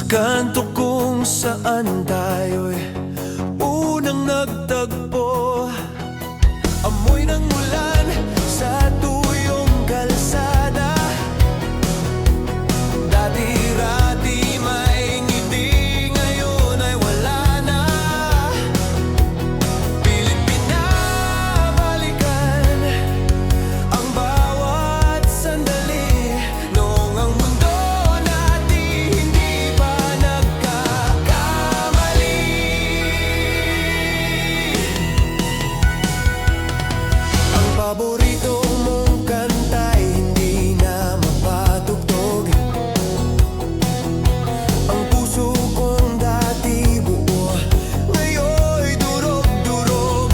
kanto kung saan tayo'y unang nagtagpo. Amoy ng ulan sa tuyong kalsada. Dati-rati may ngiti, ngayon ay wala na. Pilit pinabalikan ang bawat sandali, noong ang mundo natin hindi pa nagkakamali. Ang paborito mong kanta'y hindi na mapatugtog. Ang puso kong dati buo, ngayon'y durog-durog.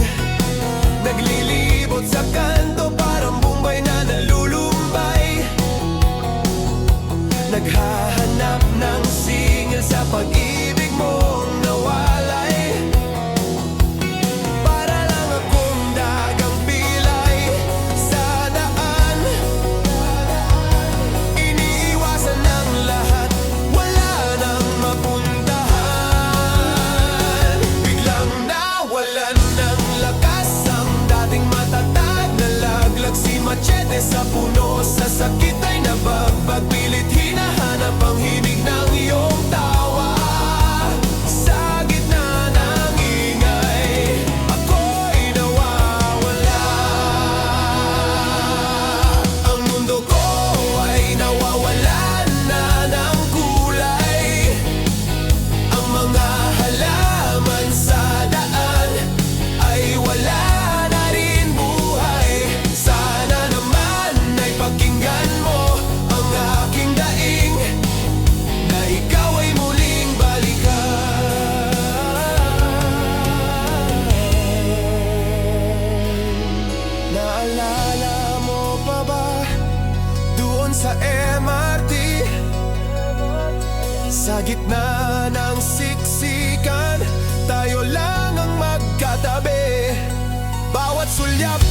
Naglilibot sa kanto, parang Bombay na nalulumbay. Naghahanap ng singil sa pag-ibig mong nawalay. Para lang akong dagang pilay sa daan. Iniiwasan ng lahat, wala nang mapuntahan. Biglang nawalan ng lakas ang dating matatag na laglag si Machete sa puno. Sa sakit ay nabagbag, pilit hinahanap ang himig ng iyong tawa. Sa gitna ng ingay, ako'y nawawala. Ang mundo ko ay nawawalan na ng kulay. Ang mga halaman sa daan ay wala na rin buhay. Sana naman ay pakinggan mo ang aking daing, na ikaw ay muling balikan. Naalala mo pa ba doon sa MRT? Sa gitna ng siksikan, tayo lang ang magkatabi. Bawat sulyap